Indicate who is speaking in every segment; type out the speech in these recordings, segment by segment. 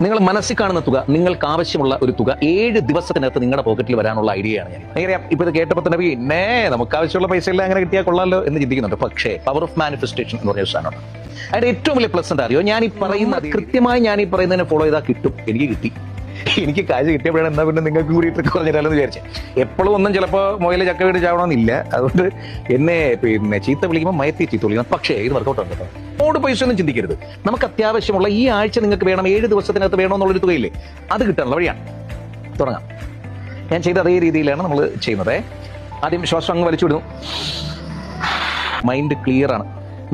Speaker 1: നിങ്ങൾ മനസ്സിൽ കാണുന്ന തുക, നിങ്ങൾക്ക് ആവശ്യമുള്ള ഒരു തുക 7 ദിവസത്തിനകത്ത് നിങ്ങളുടെ പോക്കറ്റിൽ വരാനുള്ള ഐഡിയയാണ് ഞാൻ. എനിക്കറിയാം, ഇപ്പൊ ഇത് കേട്ടപ്പോൾ തന്നെ പിന്നെ നമുക്ക് ആവശ്യമുള്ള പൈസ എല്ലാം അങ്ങനെ കിട്ടിയാൽ കൊള്ളാമല്ലോ എന്ന് ചിന്തിക്കുന്നുണ്ട്. പക്ഷേ പവർ ഓഫ് മാനിഫെസ്റ്റേഷൻ എന്ന് പറഞ്ഞ സാധനമാണ്. അതിന്റെ ഏറ്റവും വലിയ പ്ലസ് എന്താ അറിയോ? ഞാൻ ഈ പറയുന്നതിനെ ഫോളോ ചെയ്താൽ കിട്ടും. എനിക്ക് കിട്ടി. എനിക്ക് കാശ് കിട്ടിയപ്പോഴാണ് എന്താ പിന്നെ നിങ്ങൾക്ക് കൂടി ട്രിക്ക് പറഞ്ഞിട്ടാലെന്ന് വിചാരിച്ചത്. എപ്പോഴും ഒന്നും ചിലപ്പോൾ മുയൽ ചക്ക വീട് ചാവണമെന്നില്ല. അതുകൊണ്ട് എന്നെ ചീത്ത വിളിക്കുമ്പോൾ മയത്തി ചീത്ത വിളിക്കണം. പക്ഷേ ഇത് വർക്കൗട്ട് ആണ് കേട്ടോ. പൈസ ഒന്നും ചിന്തിക്കരുത്. നമുക്ക് അത്യാവശ്യമുള്ള ഈ ആഴ്ച നിങ്ങൾക്ക് വേണം, 7 ദിവസത്തിനകത്ത് വേണമെന്നുള്ളൊരു തുകയില്ലേ, അത് കിട്ടാനുള്ള വഴിയാണ്. തുടങ്ങാം. ഞാൻ ചെയ്ത അതേ രീതിയിലാണ് നമ്മൾ ചെയ്യുന്നത്. ആദ്യം ശ്വാസം അങ്ങ് വലിച്ചുവിടുന്നു. മൈൻഡ് ക്ലിയർ ആണ്.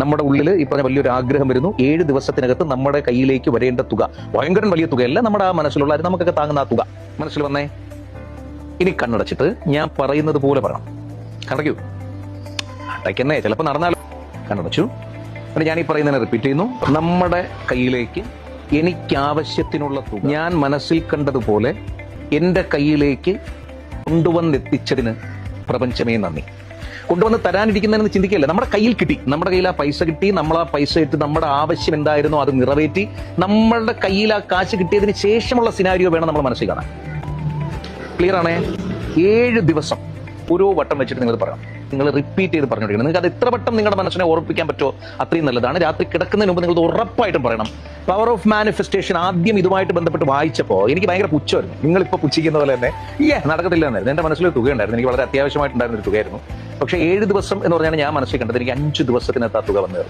Speaker 1: നമ്മുടെ ഉള്ളിൽ ഈ പറഞ്ഞ വലിയൊരു ആഗ്രഹം വരുന്നു. 7 ദിവസത്തിനകത്ത് നമ്മുടെ കയ്യിലേക്ക് വരേണ്ട തുക, ഭയങ്കര വലിയ തുകയല്ല, നമ്മുടെ ആ മനസ്സിലുള്ള നമുക്കൊക്കെ താങ്ങുന്ന ആ തുക മനസ്സിൽ വന്നേ. ഇനി കണ്ണടച്ചിട്ട് ഞാൻ പറയുന്നത് പോലെ പറയണം. കണ്ടയ്ക്കൂ, അടയ്ക്കുന്നേ, ചിലപ്പോൾ നടന്നാലും. കണ്ണടച്ചു. എന്നിട്ട് ഞാൻ ഈ പറയുന്നതിനെ റിപ്പീറ്റ് ചെയ്യുന്നു. നമ്മുടെ കയ്യിലേക്ക് എനിക്കാവശ്യത്തിനുള്ള തുക ഞാൻ മനസ്സിൽ കണ്ടതുപോലെ എൻ്റെ കയ്യിലേക്ക് കൊണ്ടുവന്നെത്തിച്ചതിന് പ്രപഞ്ചമേ നന്ദി. കൊണ്ടുവന്ന് തരാനിരിക്കുന്നതെന്ന് ചിന്തിക്കുകയല്ല, നമ്മുടെ കയ്യിൽ കിട്ടി. നമ്മുടെ കയ്യിൽ ആ പൈസ കിട്ടി. നമ്മൾ ആ പൈസ ഇട്ട് നമ്മുടെ ആവശ്യം എന്തായിരുന്നോ അത് നിറവേറ്റി. നമ്മളുടെ കയ്യിൽ ആ കാശ് കിട്ടിയതിന് ശേഷമുള്ള സിനാരിയോ വേണം നമ്മൾ മനസ്സിൽ കാണാൻ. ക്ലിയർ ആണേ? 7 ദിവസം ഓരോ വട്ടം വെച്ചിട്ട് നിങ്ങൾ പറയണം. നിങ്ങൾ റിപ്പീറ്റ് ചെയ്ത് പറഞ്ഞുകൊണ്ടിരിക്കണം. നിങ്ങൾക്ക് അത് എത്ര വട്ടം നിങ്ങളുടെ മനസ്സിനെ ഓർപ്പിക്കാൻ പറ്റുമോ അത്രയും നല്ലതാണ്. രാത്രി കിടക്കുന്നതിന് മുമ്പ് നിങ്ങൾ ഉറപ്പായിട്ടും പറയണം. പവർ ഓഫ് മാനിഫെസ്റ്റേഷൻ ആദ്യം ഇതുമായിട്ട് ബന്ധപ്പെട്ട് വായിച്ചപ്പോൾ എനിക്ക് ഭയങ്കര പുച്ഛമായിരുന്നു. നിങ്ങളിപ്പോൾ പുച്ഛിക്കുന്ന പോലെ തന്നെ നടക്കത്തില്ല എന്നായിരുന്നു. എൻ്റെ മനസ്സിലൊരു തുകയുണ്ടായിരുന്നു. എനിക്ക് വളരെ അത്യാവശ്യമായിട്ടുണ്ടായിരുന്ന ഒരു തുകയായിരുന്നു. പക്ഷേ 7 ദിവസം എന്ന് പറഞ്ഞാൽ ഞാൻ മനസ്സിൽ കണ്ടത് എനിക്ക് 5 ദിവസത്തിനകത്ത് ആ തുക വന്നു.